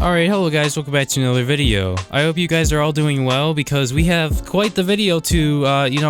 Alright, hello guys, welcome back to another video. I hope you guys are all doing well because we have quite the video to,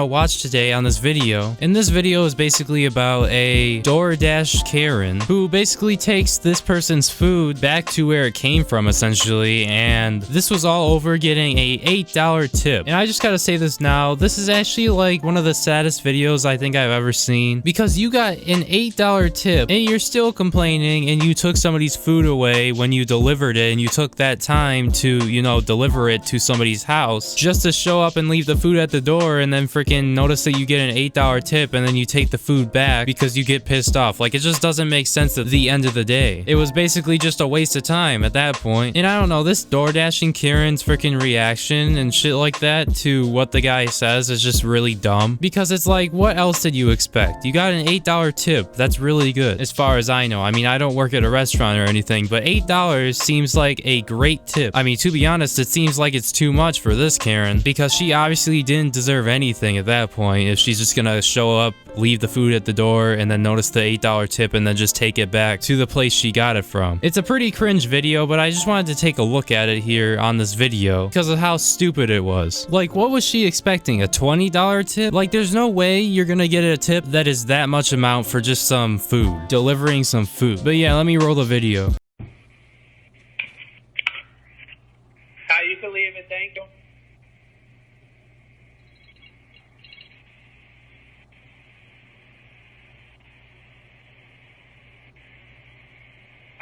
watch today on this video. And this video is basically about a DoorDash Karen who basically takes this person's food back to where it came from, essentially. And this was all over getting a $8 tip. And I just gotta say this now, this is actually like one of the saddest videos I think I've ever seen, because you got an $8 tip and you're still complaining, and you took somebody's food away when you delivered it, and you took that time to, deliver it to somebody's house just to show up and leave the food at the door, and then freaking notice that you get an $8 tip and then you take the food back because you get pissed off. Like, it just doesn't make sense at the end of the day. It was basically just a waste of time at that point. And I don't know, this DoorDashing Karen's freaking reaction and shit like that to what the guy says is just really dumb, because it's like, what else did you expect? You got an $8 tip. That's really good as far as I know. I mean, I don't work at a restaurant or anything, but $8 seems like a great tip. I mean, to be honest, it seems like it's too much for this Karen, because she obviously didn't deserve anything at that point if she's just gonna show up, leave the food at the door, and then notice the $8 tip and then just take it back to the place she got it from. It's a pretty cringe video, but I just wanted to take a look at it here on this video because of how stupid it was. Like, what was she expecting? A $20 tip? Like, there's no way you're gonna get a tip that is that much amount for just some food, delivering some food. But yeah, let me roll the video. You can leave it, thank you.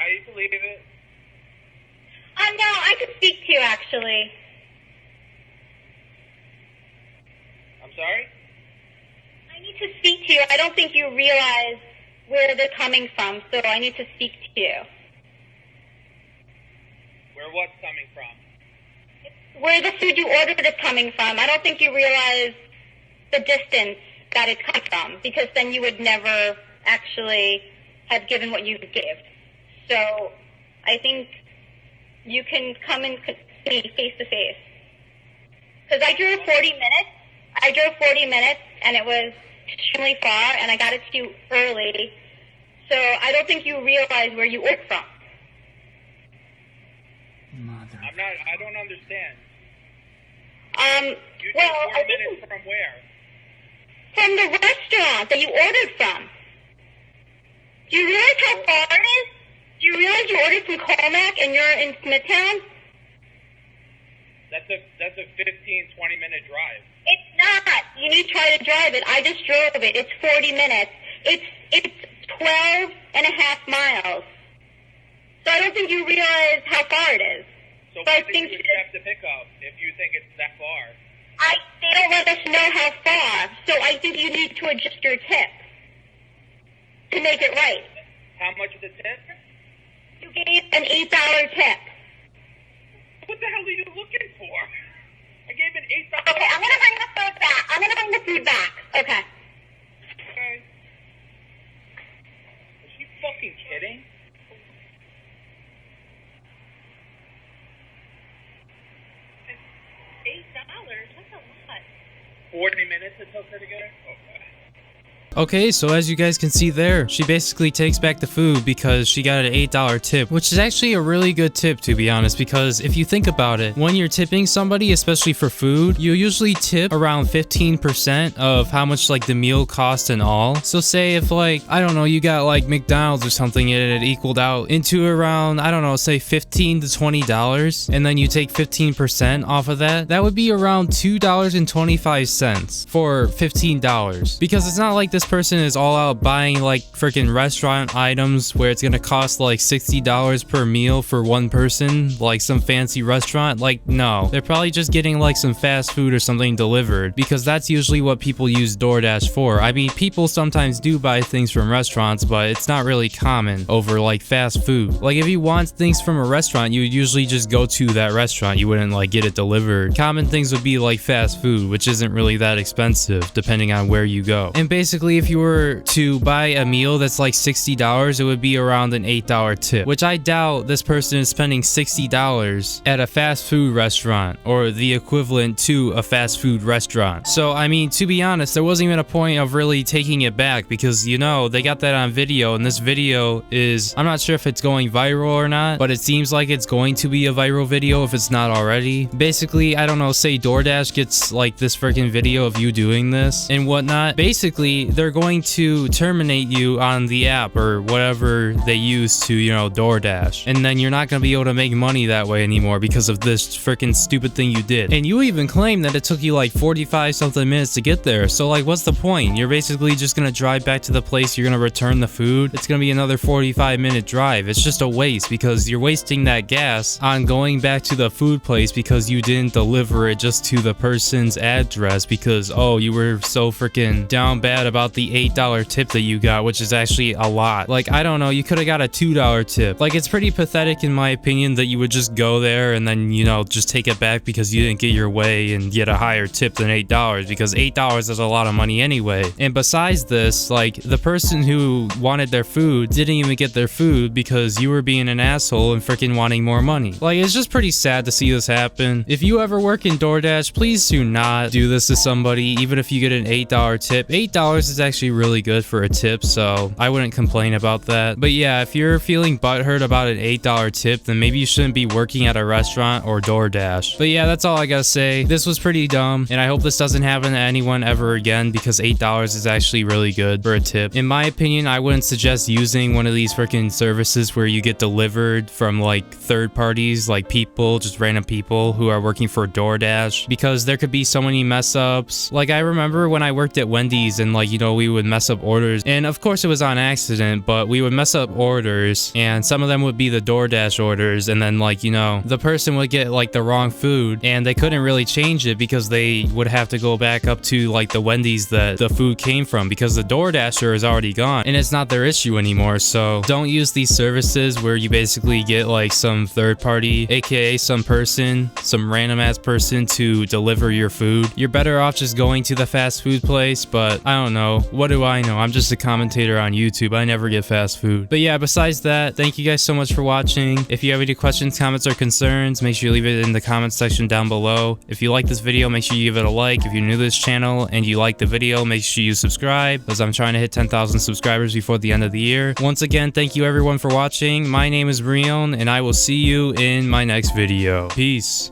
You can leave it. No, I could speak to you, actually. I'm sorry? I need to speak to you. I don't think you realize where they're coming from, so I need to speak to you. Where what's coming from? Where the food you ordered is coming from. I don't think you realize the distance that it's come from, because then you would never actually have given what you gave. So I think you can come and see me face to face. Because I drove 40 minutes, and it was extremely far, and I got it to you early. So I don't think you realize where you ordered from. I don't understand. You well, 4 minutes from where? From the restaurant that you ordered from. Do you realize how far it is? Do you realize you ordered from Colmac and you're in Smithtown? That's a 15-20 minute drive. It's not. You need to try to drive it. I just drove it. It's 40 minutes. It's 12 and a half miles. So I don't think you realize how far it is. So why did you accept the pickup if you think it's that far? They don't let us know how far, so I think you need to adjust your tip to make it right. How much is the tip? You gave an $8 tip. What the hell are you looking for? I gave an $8 Okay, I'm going to bring the food back. Okay. Okay. Is she fucking kidding? $8? That's a lot. 40 minutes it took her to get it? Okay. Okay, so as you guys can see there, she basically takes back the food because she got an $8 tip, which is actually a really good tip, to be honest, because if you think about it, when you're tipping somebody, especially for food, you usually tip around 15% of how much like the meal cost and all. So say if like, I don't know, you got like McDonald's or something and it equaled out into around, I don't know, say $15 to $20, and then you take 15% off of that, that would be around $2.25 for $15, because it's not like this person is all out buying like freaking restaurant items where it's gonna cost like $60 per meal for one person, like some fancy restaurant. Like, no, they're probably just getting like some fast food or something delivered, because that's usually what people use DoorDash for. I mean, people sometimes do buy things from restaurants, but it's not really common over like fast food. Like, if you want things from a restaurant, you would usually just go to that restaurant. You wouldn't like get it delivered. Common things would be like fast food, which isn't really that expensive depending on where you go. And basically basically if you were to buy a meal that's like $60, it would be around an $8 tip, which I doubt this person is spending $60 at a fast food restaurant or the equivalent to a fast food restaurant. So I mean, to be honest, there wasn't even a point of really taking it back because, you know, they got that on video, and this video is, I'm not sure if it's going viral or not, but it seems like it's going to be a viral video if it's not already. Basically, I don't know, say DoorDash gets like this freaking video of you doing this and whatnot. Basically, they're going to terminate you on the app or whatever they use to, you know, DoorDash. And then you're not going to be able to make money that way anymore because of this freaking stupid thing you did. And you even claim that it took you like 45 something minutes to get there. So like, what's the point? You're basically just going to drive back to the place, you're going to return the food. It's going to be another 45-minute drive. It's just a waste because you're wasting that gas on going back to the food place because you didn't deliver it just to the person's address because, oh, you were so freaking down bad about the $8 tip that you got, which is actually a lot. Like, I don't know, you could have got a $2 tip. Like, it's pretty pathetic in my opinion that you would just go there and then, you know, just take it back because you didn't get your way and get a higher tip than $8 because $8 is a lot of money anyway. And besides this, like, the person who wanted their food didn't even get their food because you were being an asshole and freaking wanting more money. Like, it's just pretty sad to see this happen. If you ever work in DoorDash, please do not do this to somebody, even if you get an $8 tip. $8 is actually really good for a tip, so I wouldn't complain about that. But yeah, if you're feeling butthurt about an $8 tip, then maybe you shouldn't be working at a restaurant or DoorDash. But yeah, that's all I gotta say. This was pretty dumb, and I hope this doesn't happen to anyone ever again because $8 is actually really good for a tip. In my opinion, I wouldn't suggest using one of these freaking services where you get delivered from like third parties, like people, just random people who are working for DoorDash, because there could be so many mess ups. Like, I remember when I worked at Wendy's and, like, you know, we would mess up orders, and of course it was on accident, but we would mess up orders and some of them would be the DoorDash orders, and then, like, you know, the person would get like the wrong food and they couldn't really change it because they would have to go back up to like the Wendy's that the food came from because the DoorDasher is already gone and it's not their issue anymore. So don't use these services where you basically get like some third party, aka some person, some random ass person to deliver your food. You're better off just going to the fast food place, but I don't know. What do I know? I'm just a commentator on YouTube. I never get fast food. But yeah, besides that, thank you guys so much for watching. If you have any questions, comments, or concerns, make sure you leave it in the comments section down below. If you like this video, make sure you give it a like. If you're new to this channel and you like the video, make sure you subscribe, as I'm trying to hit 10,000 subscribers before the end of the year. Once again, thank you everyone for watching. My name is Breone, and I will see you in my next video. Peace.